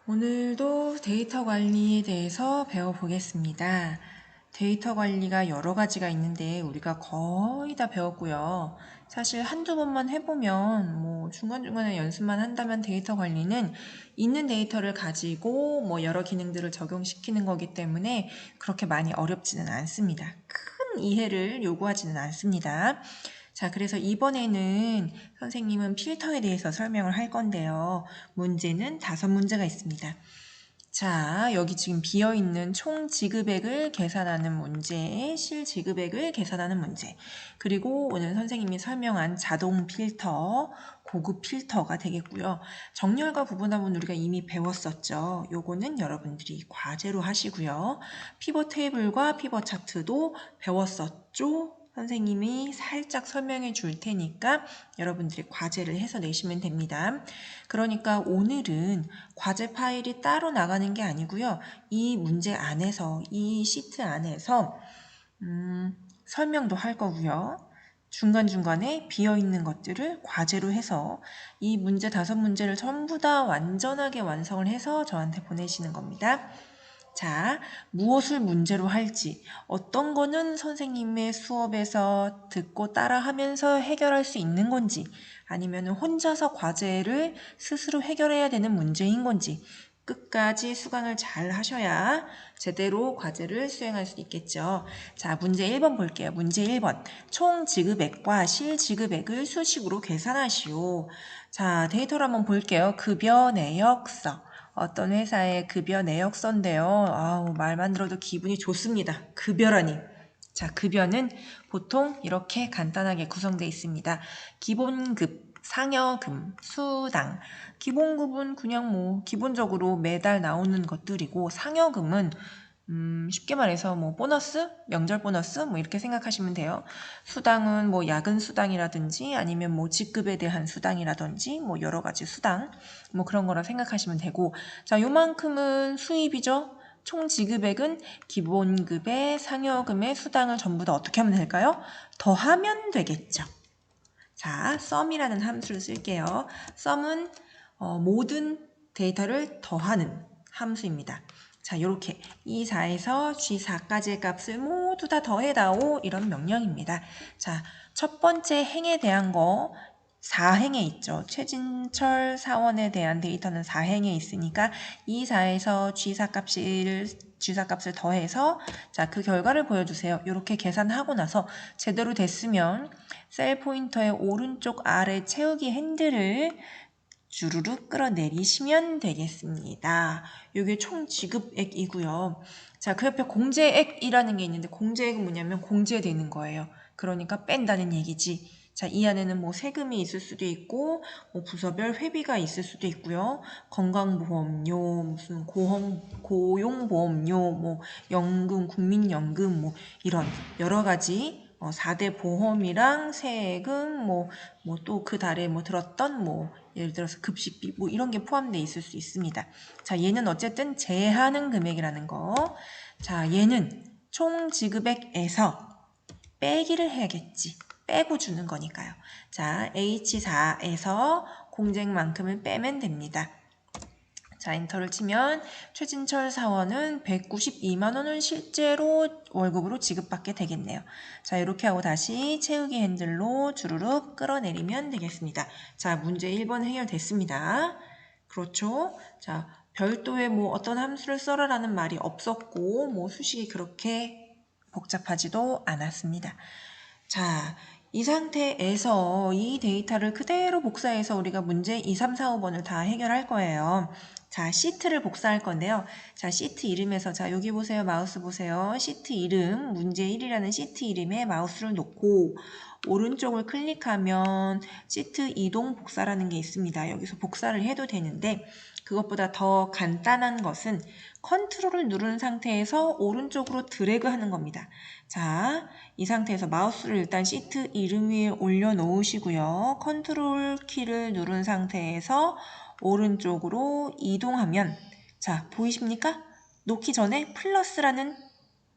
오늘도 데이터 관리에 대해서 배워보겠습니다. 데이터 관리가 여러 가지가 있는데 우리가 거의 다 배웠고요. 사실 한두 번만 해보면 중간중간에 연습만 한다면 데이터 관리는 있는 데이터를 가지고 여러 기능들을 적용시키는 거기 때문에 그렇게 많이 어렵지는 않습니다. 큰 이해를 요구하지는 않습니다. 자, 그래서 이번에는 선생님은 필터에 대해서 설명을 할 건데요. 문제는 5문제가 있습니다. 자, 여기 지금 비어있는 총 지급액을 계산하는 문제, 실 지급액을 계산하는 문제, 그리고 오늘 선생님이 설명한 자동 필터, 고급 필터가 되겠고요. 정렬과 구분함은 우리가 이미 배웠었죠. 요거는 여러분들이 과제로 하시고요. 피벗 테이블과 피벗 차트도 배웠었죠. 선생님이 살짝 설명해 줄 테니까 여러분들이 과제를 해서 내시면 됩니다. 그러니까 오늘은 과제 파일이 따로 나가는 게 아니고요. 이 문제 안에서, 이 시트 안에서 설명도 할 거고요. 중간중간에 비어있는 것들을 과제로 해서 이 문제 5문제를 전부 다 완전하게 완성을 해서 저한테 보내시는 겁니다. 자, 무엇을 문제로 할지, 어떤 거는 선생님의 수업에서 듣고 따라하면서 해결할 수 있는 건지, 아니면 혼자서 과제를 스스로 해결해야 되는 문제인 건지, 끝까지 수강을 잘 하셔야 제대로 과제를 수행할 수 있겠죠. 자, 문제 1번 볼게요. 문제 1번. 총 지급액과 실 지급액을 수식으로 계산하시오. 자, 데이터를 한번 볼게요. 급여 내역서. 어떤 회사의 급여 내역서인데요. 아우, 말만 들어도 기분이 좋습니다. 급여라니. 자, 급여는 보통 이렇게 간단하게 구성되어 있습니다. 기본급, 상여금, 수당. 기본급은 그냥 기본적으로 매달 나오는 것들이고, 상여금은 쉽게 말해서 보너스, 명절 보너스 이렇게 생각하시면 돼요. 수당은 야근 수당이라든지 아니면 직급에 대한 수당이라든지 여러 가지 수당 그런 거라 생각하시면 되고, 자, 요만큼은 수입이죠. 총 지급액은 기본급의 상여금의 수당을 전부 다 어떻게 하면 될까요? 더하면 되겠죠. 자, sum이라는 함수를 쓸게요. sum은 모든 데이터를 더하는 함수입니다. 자, 요렇게 E4에서 G4까지의 값을 모두 다 더해다오, 이런 명령입니다. 자, 첫 번째 행에 대한 거 4행에 있죠. 최진철 사원에 대한 데이터는 4행에 있으니까 E4에서 G4값을 더해서 자, 그 결과를 보여주세요. 이렇게 계산하고 나서 제대로 됐으면 셀 포인터의 오른쪽 아래 채우기 핸들을 주르륵 끌어내리시면 되겠습니다. 이게 총 지급액이고요. 자, 그 옆에 공제액이라는 게 있는데 공제액은 뭐냐면 공제되는 거예요. 그러니까 뺀다는 얘기지. 자, 이 안에는 세금이 있을 수도 있고 부서별 회비가 있을 수도 있고요. 건강보험료, 무슨 고용보험료, 연금, 국민연금 이런 여러 가지 4대 보험이랑 세금 또 그 달에 들었던 예를 들어서 급식비 이런 게 포함되어 있을 수 있습니다. 자, 얘는 어쨌든 제하는 금액이라는 거. 자, 얘는 총 지급액에서 빼기를 해야겠지. 빼고 주는 거니까요. 자, H4에서 공제만큼을 빼면 됩니다. 자, 엔터를 치면 최진철 사원은 192만 원을 실제로 월급으로 지급받게 되겠네요. 자, 이렇게 하고 다시 채우기 핸들로 주르륵 끌어내리면 되겠습니다. 자, 문제 1번 해결됐습니다. 그렇죠? 자, 별도의 어떤 함수를 써라라는 말이 없었고 수식이 그렇게 복잡하지도 않았습니다. 자, 이 상태에서 이 데이터를 그대로 복사해서 우리가 문제 2, 3, 4, 5번을 다 해결할 거예요. 자, 시트를 복사할 건데요. 자, 시트 이름에서, 자, 여기 보세요. 마우스 보세요. 시트 이름, 문제 1이라는 시트 이름에 마우스를 놓고 오른쪽을 클릭하면 시트 이동 복사라는 게 있습니다. 여기서 복사를 해도 되는데 그것보다 더 간단한 것은 컨트롤을 누른 상태에서 오른쪽으로 드래그 하는 겁니다. 자, 이 상태에서 마우스를 일단 시트 이름 위에 올려놓으시고요. 컨트롤 키를 누른 상태에서 오른쪽으로 이동하면, 자, 보이십니까? 놓기 전에 플러스라는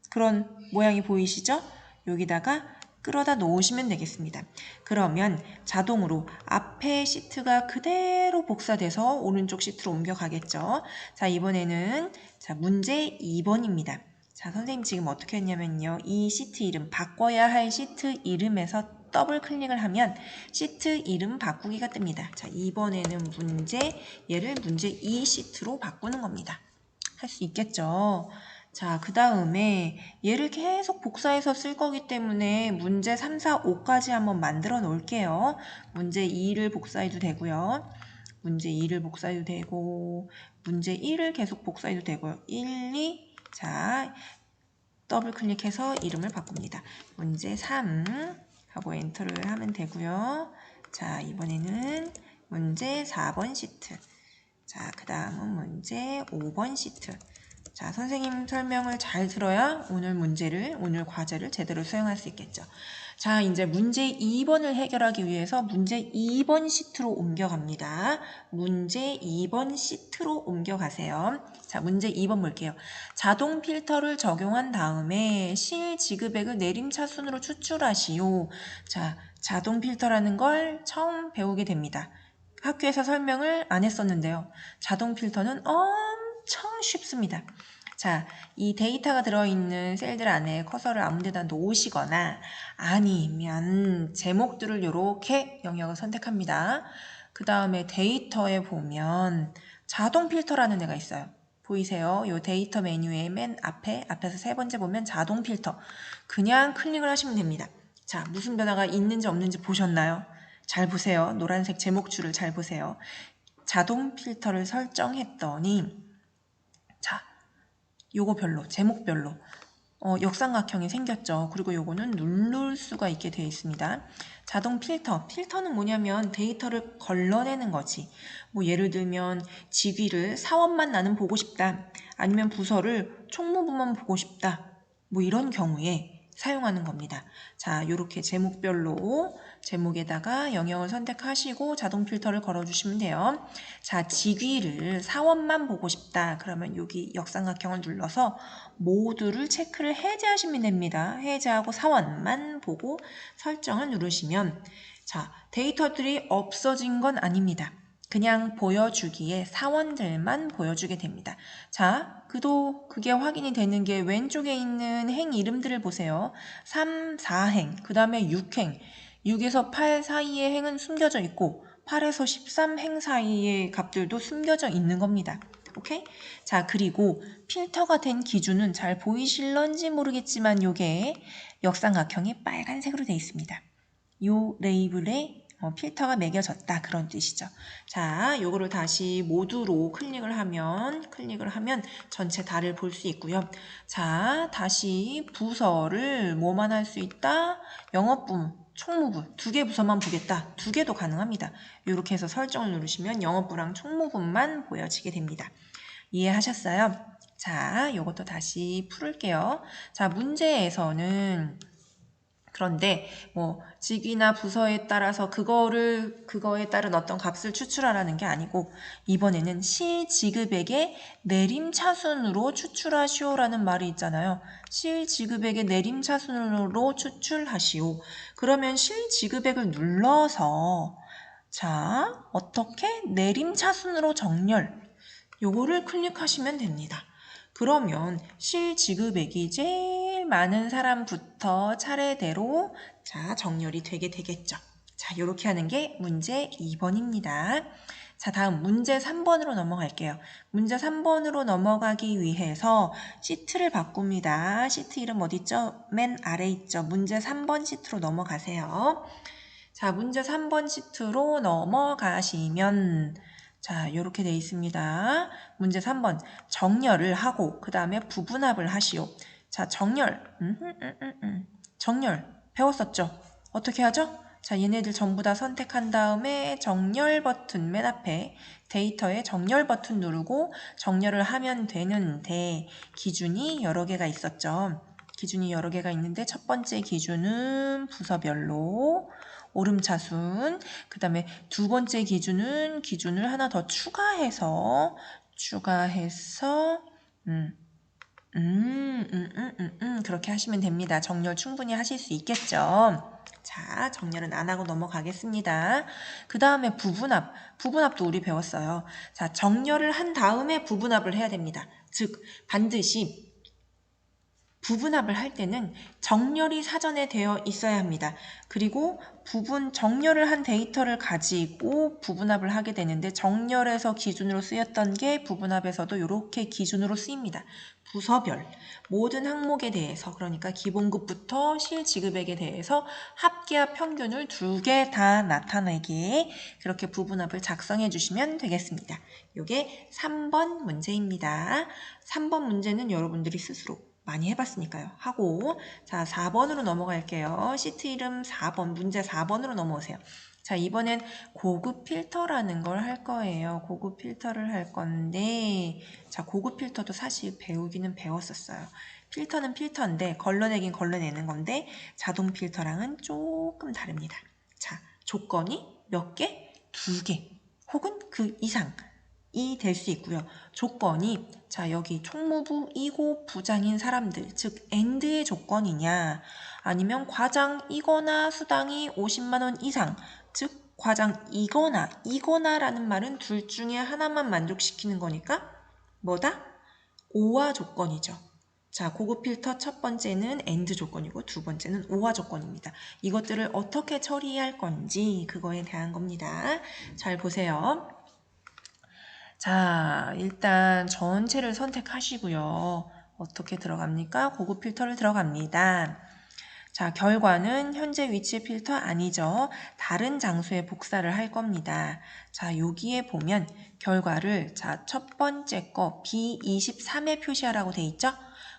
그런 모양이 보이시죠? 여기다가 끌어다 놓으시면 되겠습니다. 그러면 자동으로 앞에 시트가 그대로 복사돼서 오른쪽 시트로 옮겨가겠죠. 자, 이번에는 자, 문제 2번입니다. 자, 선생님 지금 어떻게 했냐면요. 이 시트 이름, 바꿔야 할 시트 이름에서 더블 클릭을 하면 시트 이름 바꾸기가 뜹니다. 자, 이번에는 얘를 문제 2 시트로 바꾸는 겁니다. 할 수 있겠죠. 자, 그 다음에 얘를 계속 복사해서 쓸 거기 때문에 문제 3, 4, 5까지 한번 만들어 놓을게요. 문제 2를 복사해도 되고요. 문제 2를 복사해도 되고 문제 1을 계속 복사해도 되고요. 1, 2, 자, 더블 클릭해서 이름을 바꿉니다. 문제 3 하고 엔터를 하면 되고요. 자, 이번에는 문제 4번 시트. 자, 그 다음은 문제 5번 시트. 자, 선생님 설명을 잘 들어야 오늘 과제를 제대로 수행할 수 있겠죠. 자, 이제 문제 2번을 해결하기 위해서 문제 2번 시트로 옮겨갑니다. 문제 2번 시트로 옮겨가세요. 자, 문제 2번 볼게요. 자동 필터를 적용한 다음에 실 지그백을 내림차순으로 추출하시오. 자, 자동 필터라는 걸 처음 배우게 됩니다. 학교에서 설명을 안 했었는데요. 자동 필터는 엄청 쉽습니다. 자, 이 데이터가 들어있는 셀들 안에 커서를 아무 데나 놓으시거나 아니면 제목들을 이렇게 영역을 선택합니다. 그 다음에 데이터에 보면 자동 필터라는 애가 있어요. 보이세요? 이 데이터 메뉴의 맨 앞에서 세 번째 보면 자동 필터. 그냥 클릭을 하시면 됩니다. 자, 무슨 변화가 있는지 없는지 보셨나요? 잘 보세요. 노란색 제목줄을 잘 보세요. 자동 필터를 설정했더니 자, 요거 별로, 제목별로 역삼각형이 생겼죠. 그리고 요거는 누를 수가 있게 되어 있습니다. 자동 필터는 뭐냐면 데이터를 걸러내는 거지. 뭐 예를 들면 직위를 사원만 나는 보고 싶다. 아니면 부서를 총무부만 보고 싶다. 뭐 이런 경우에 사용하는 겁니다. 자, 요렇게 제목에다가 영역을 선택하시고 자동 필터를 걸어주시면 돼요. 자, 직위를 사원만 보고 싶다. 그러면 여기 역삼각형을 눌러서 모두를 체크를 해제하시면 됩니다. 해제하고 사원만 보고 설정을 누르시면 자, 데이터들이 없어진 건 아닙니다. 그냥 보여주기에 사원들만 보여주게 됩니다. 자, 그게 확인이 되는 게 왼쪽에 있는 행 이름들을 보세요. 3, 4행, 그 다음에 6행, 6에서 8 사이의 행은 숨겨져 있고 8에서 13행 사이의 값들도 숨겨져 있는 겁니다. 오케이? 자, 그리고 필터가 된 기준은 잘 보이실런지 모르겠지만 요게 역삼각형이 빨간색으로 되어 있습니다. 요 레이블에 필터가 매겨졌다 그런 뜻이죠. 자, 요거를 다시 모두로 클릭을 하면 전체 다를 볼 수 있고요. 자, 다시 부서를 뭐만 할 수 있다? 영업부, 총무부 두 개 부서만 보겠다. 두 개도 가능합니다. 이렇게 해서 설정을 누르시면 영업부랑 총무부만 보여지게 됩니다. 이해하셨어요? 자, 요것도 다시 풀을게요. 자, 문제에서는 그런데 뭐 직위나 부서에 따라서 그거에 따른 어떤 값을 추출하라는 게 아니고 이번에는 실지급액의 내림차순으로 추출하시오라는 말이 있잖아요. 실지급액의 내림차순으로 추출하시오. 그러면 실지급액을 눌러서 자, 어떻게 내림차순으로 정렬 요거를 클릭하시면 됩니다. 그러면 실지급액이 제일 많은 사람부터 차례대로 자, 정렬이 되게 되겠죠. 자, 이렇게 하는 게 문제 2번입니다. 자, 다음 문제 3번으로 넘어갈게요. 문제 3번으로 넘어가기 위해서 시트를 바꿉니다. 시트 이름 어디 있죠? 맨 아래 있죠. 문제 3번 시트로 넘어가세요. 자, 문제 3번 시트로 넘어가시면 자, 이렇게 되어 있습니다. 문제 3번 정렬을 하고 그 다음에 부분합을 하시오. 자, 정렬 배웠었죠? 어떻게 하죠? 자, 얘네들 전부 다 선택한 다음에 정렬 버튼 맨 앞에 데이터에 정렬 버튼 누르고 정렬을 하면 되는데 기준이 여러 개가 있었죠. 기준이 여러 개가 있는데 첫 번째 기준은 부서별로 오름차순, 그 다음에 두 번째 기준을 하나 더 추가해서 그렇게 하시면 됩니다. 정렬 충분히 하실 수 있겠죠? 자, 정렬은 안 하고 넘어가겠습니다. 그 다음에 부분합. 부분합도 우리 배웠어요. 자, 정렬을 한 다음에 부분합을 해야 됩니다. 즉, 반드시 부분합을 할 때는 정렬이 사전에 되어 있어야 합니다. 그리고 정렬을 한 데이터를 가지고 부분합을 하게 되는데 정렬에서 기준으로 쓰였던 게 부분합에서도 이렇게 기준으로 쓰입니다. 부서별 모든 항목에 대해서 그러니까 기본급부터 실지급액에 대해서 합계합 평균을 2개 다 나타내게 그렇게 부분합을 작성해 주시면 되겠습니다. 이게 3번 문제입니다. 3번 문제는 여러분들이 스스로 많이 해봤으니까요. 하고 자 4번으로 넘어갈게요. 시트 이름 4번 문제 4번으로 넘어오세요. 자 이번엔 고급 필터라는 걸 할 거예요. 고급 필터를 할 건데 자 고급 필터도 사실 배우기는 배웠었어요. 필터는 필터인데 걸러내긴 걸러내는 건데 자동 필터랑은 조금 다릅니다. 자 조건이 몇 개? 2개 혹은 그 이상 이 될 수 있고요. 조건이 자 여기 총무부이고 부장인 사람들 즉 AND의 조건이냐 아니면 과장이거나 수당이 50만 원 이상 즉 과장이거나라는 말은 둘 중에 하나만 만족시키는 거니까 뭐다? 오화 조건이죠. 자, 고급 필터 첫 번째는 AND 조건이고 두 번째는 오화 조건입니다. 이것들을 어떻게 처리할 건지 그거에 대한 겁니다. 잘 보세요. 자, 일단 전체를 선택하시고요. 어떻게 들어갑니까? 고급 필터를 들어갑니다. 자, 결과는 현재 위치의 필터 아니죠. 다른 장소에 복사를 할 겁니다. 자, 여기에 보면 결과를 자, 첫 번째 거 B23에 표시하라고 돼 있죠?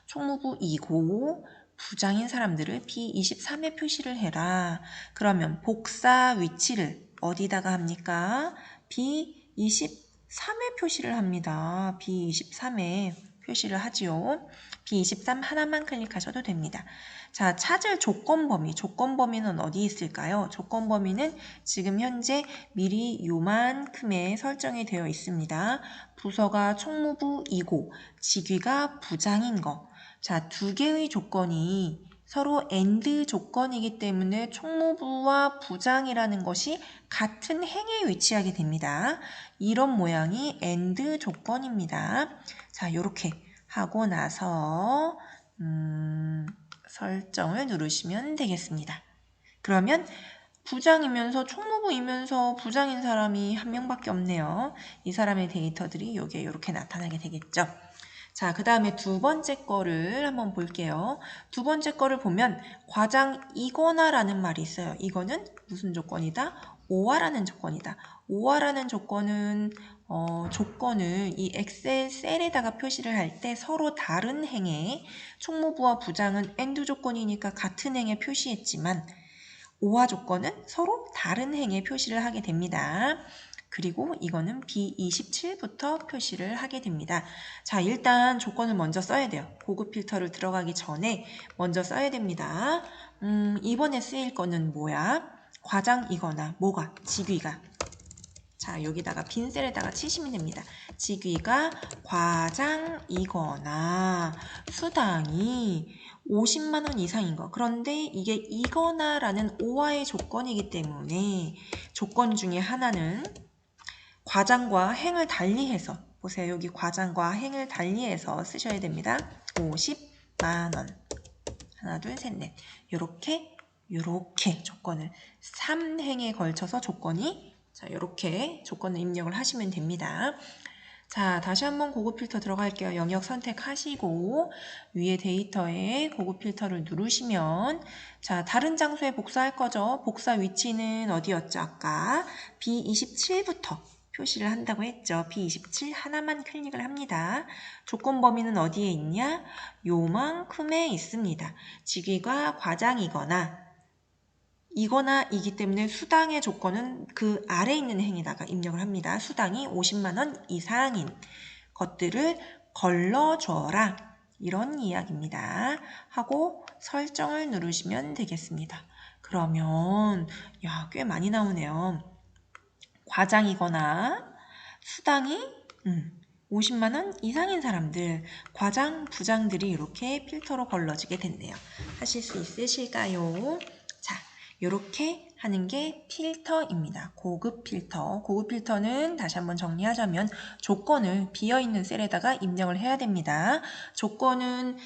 총무부 2고 부장인 사람들을 B23에 표시를 해라. 그러면 복사 위치를 어디다가 합니까? B23에 표시를 합니다. B23에 표시를 하지요. B23 하나만 클릭하셔도 됩니다. 자, 찾을 조건 범위는 어디 있을까요? 조건 범위는 지금 현재 미리 요만큼의 설정이 되어 있습니다. 부서가 총무부이고 직위가 부장인 거. 자, 두 개의 조건이 서로 AND 조건이기 때문에 총무부와 부장이라는 것이 같은 행에 위치하게 됩니다. 이런 모양이 AND 조건입니다. 자, 이렇게 하고 나서 설정을 누르시면 되겠습니다. 그러면 부장이면서 총무부이면서 부장인 사람이 한 명밖에 없네요. 이 사람의 데이터들이 여기에 이렇게 나타나게 되겠죠. 자, 그 다음에 두 번째 거를 한번 볼게요. 두 번째 거를 보면 과장이거나라는 말이 있어요. 이거는 무슨 조건이다? 오화라는 조건이다. 오화라는 조건은 조건을 이 엑셀 셀에다가 표시를 할 때 서로 다른 행에 총무부와 부장은 AND 조건이니까 같은 행에 표시했지만 오화 조건은 서로 다른 행에 표시를 하게 됩니다. 그리고 이거는 B27부터 표시를 하게 됩니다. 자, 일단 조건을 먼저 써야 돼요. 고급 필터를 들어가기 전에 먼저 써야 됩니다. 이번에 쓰일 거는 뭐야? 과장이거나 뭐가? 직위가. 자, 여기다가 빈 셀에다가 치시면 됩니다. 직위가 과장이거나 수당이 50만 원 이상인 거. 그런데 이게 이거나라는 오화의 조건이기 때문에 조건 중에 하나는 과장과 행을 달리해서 보세요. 여기 과장과 행을 달리해서 쓰셔야 됩니다. 50만 원. 하나, 둘, 셋, 넷. 요렇게 조건을 3행에 걸쳐서 조건이 자, 이렇게 조건을 입력을 하시면 됩니다. 자, 다시 한번 고급 필터 들어갈게요. 영역 선택하시고 위에 데이터에 고급 필터를 누르시면 자, 다른 장소에 복사할 거죠. 복사 위치는 어디였죠? 아까 B27부터 표시를 한다고 했죠. B27 하나만 클릭을 합니다. 조건 범위는 어디에 있냐? 요만큼에 있습니다. 직위가 과장이거나 이기 때문에 수당의 조건은 그 아래 있는 행에다가 입력을 합니다. 수당이 50만 원 이상인 것들을 걸러줘라. 이런 이야기입니다. 하고 설정을 누르시면 되겠습니다. 그러면 꽤 많이 나오네요. 과장이거나 수당이 50만 원 이상인 사람들, 과장, 부장들이 이렇게 필터로 걸러지게 됐네요. 하실 수 있으실까요? 자, 이렇게 하는 게 필터입니다. 고급 필터. 고급 필터는 다시 한번 정리하자면 조건을 비어있는 셀에다가 입력을 해야 됩니다. 조건은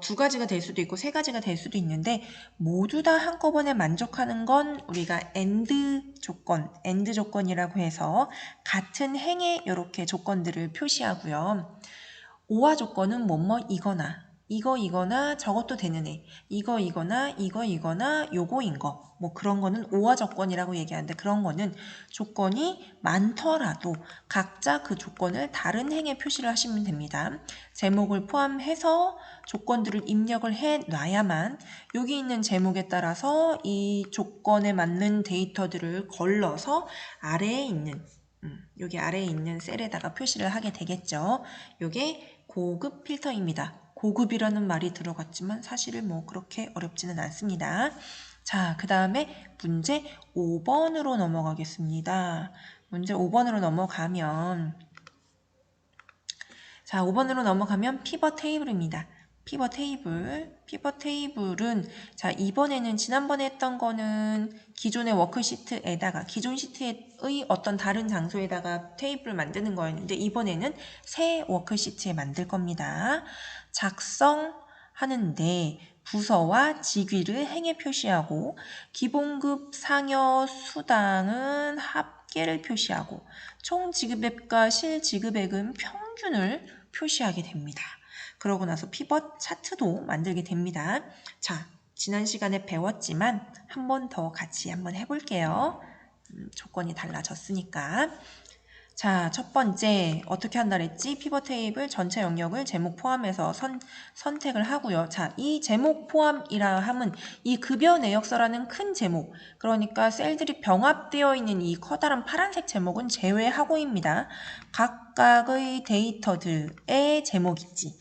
두 가지가 될 수도 있고 세 가지가 될 수도 있는데 모두 다 한꺼번에 만족하는 건 우리가 AND 조건이라고 해서 같은 행에 이렇게 조건들을 표시하고요. 오화 조건은 뭐뭐이거나 이거나 저것도 되는 애 이거나 이거나 요거인 거 뭐 그런 거는 오화 조건이라고 얘기하는데 그런 거는 조건이 많더라도 각자 그 조건을 다른 행에 표시를 하시면 됩니다. 제목을 포함해서 조건들을 입력을 해 놔야만 여기 있는 제목에 따라서 이 조건에 맞는 데이터들을 걸러서 아래에 있는 여기 아래에 있는 셀에다가 표시를 하게 되겠죠. 요게 고급 필터입니다. 고급이라는 말이 들어갔지만 사실은 뭐 그렇게 어렵지는 않습니다. 자, 그 다음에 문제 5번으로 넘어가겠습니다. 문제 5번으로 넘어가면 자, 5번으로 넘어가면 피벗 테이블입니다. 피벗 테이블은 자, 이번에는 지난번에 했던 거는 기존의 워크시트에다가 기존 시트의 어떤 다른 장소에다가 테이블을 만드는 거였는데 이번에는 새 워크시트에 만들 겁니다. 작성하는데 부서와 직위를 행에 표시하고 기본급 상여 수당은 합계를 표시하고 총 지급액과 실지급액은 평균을 표시하게 됩니다. 그러고 나서 피벗 차트도 만들게 됩니다. 자, 지난 시간에 배웠지만 한 번 더 같이 한번 해볼게요. 조건이 달라졌으니까. 자, 첫 번째 어떻게 한다 그랬지? 피벗 테이블 전체 영역을 제목 포함해서 선택을 하고요. 자, 이 제목 포함이라 함은 이 급여 내역서라는 큰 제목, 그러니까 셀들이 병합되어 있는 이 커다란 파란색 제목은 제외하고입니다. 각각의 데이터들의 제목 있지.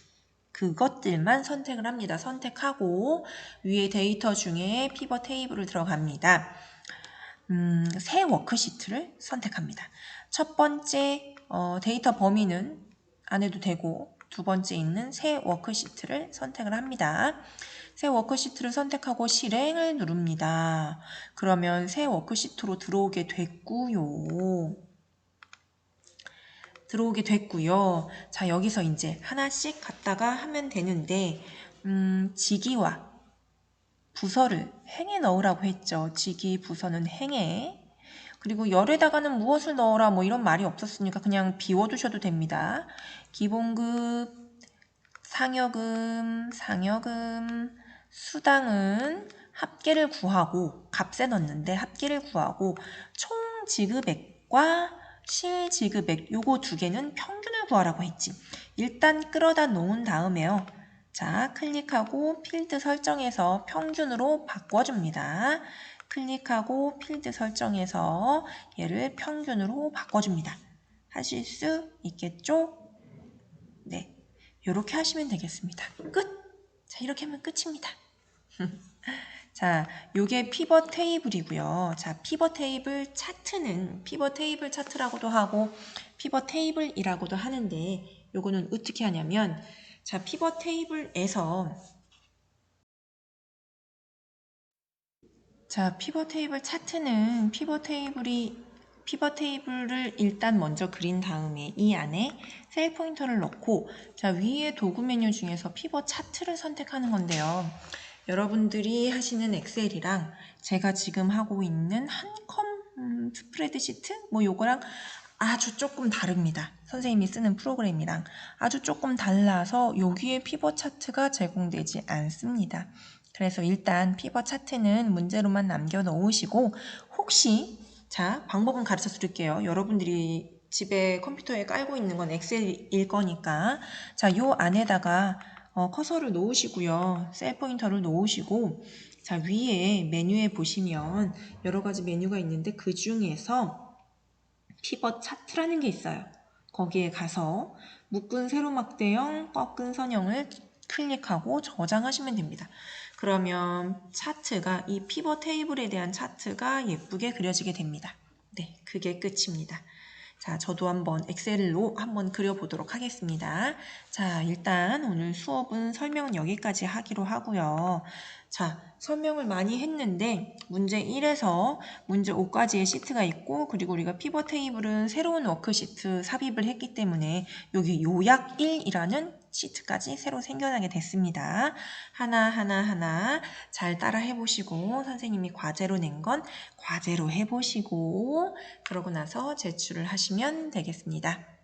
그것들만 선택을 합니다. 선택하고 위에 데이터 중에 피벗 테이블을 들어갑니다. 새 워크시트를 선택합니다. 첫 번째 데이터 범위는 안 해도 되고 두 번째 있는 새 워크시트를 선택을 합니다. 새 워크시트를 선택하고 실행을 누릅니다. 그러면 새 워크시트로 들어오게 됐고요. 자, 여기서 이제 하나씩 갖다가 하면 되는데 직위와 부서를 행에 넣으라고 했죠. 직위, 부서는 행에. 그리고 열에다가는 무엇을 넣어라 뭐 이런 말이 없었으니까 그냥 비워두셔도 됩니다. 기본급, 상여금, 수당은 합계를 구하고 값에 넣는데 합계를 구하고 총 지급액과 실지급액 요거 두 개는 평균을 구하라고 했지. 일단 끌어다 놓은 다음에요. 자, 클릭하고 필드 설정에서 평균으로 바꿔줍니다. 클릭하고 필드 설정에서 얘를 평균으로 바꿔줍니다. 하실 수 있겠죠? 네, 이렇게 하시면 되겠습니다. 끝! 자, 이렇게 하면 끝입니다. 자, 요게 피벗 테이블이고요. 자, 피벗 테이블 차트는 피벗 테이블 차트라고도 하고 피벗 테이블이라고도 하는데 요거는 어떻게 하냐면 자, 피벗 테이블에서 자, 피벗 테이블 차트는 피벗 테이블을 일단 먼저 그린 다음에 이 안에 셀 포인터를 넣고 자, 위에 도구 메뉴 중에서 피벗 차트를 선택하는 건데요. 여러분들이 하시는 엑셀이랑 제가 지금 하고 있는 한컴 스프레드시트 뭐 요거랑 아주 조금 다릅니다. 선생님이 쓰는 프로그램이랑 아주 조금 달라서 여기에 피벗 차트가 제공되지 않습니다. 그래서 일단 피벗 차트는 문제로만 남겨 놓으시고 혹시 자, 방법은 가르쳐 드릴게요. 여러분들이 집에 컴퓨터에 깔고 있는 건 엑셀일 거니까 자, 요 안에다가 커서를 놓으시고요. 셀 포인터를 놓으시고 자, 위에 메뉴에 보시면 여러 가지 메뉴가 있는데 그 중에서 피벗 차트라는 게 있어요. 거기에 가서 묶은 세로막대형, 꺾은 선형을 클릭하고 저장하시면 됩니다. 그러면 차트가 이 피벗 테이블에 대한 차트가 예쁘게 그려지게 됩니다. 네, 그게 끝입니다. 자, 저도 한번 엑셀로 한번 그려보도록 하겠습니다. 자, 일단 오늘 수업은 설명은 여기까지 하기로 하고요. 자, 설명을 많이 했는데 문제 1에서 문제 5까지의 시트가 있고 그리고 우리가 피벗 테이블은 새로운 워크시트 삽입을 했기 때문에 여기 요약 1이라는 시트까지 새로 생겨나게 됐습니다. 하나 잘 따라 해보시고 선생님이 과제로 낸 건 과제로 해보시고 그러고 나서 제출을 하시면 되겠습니다.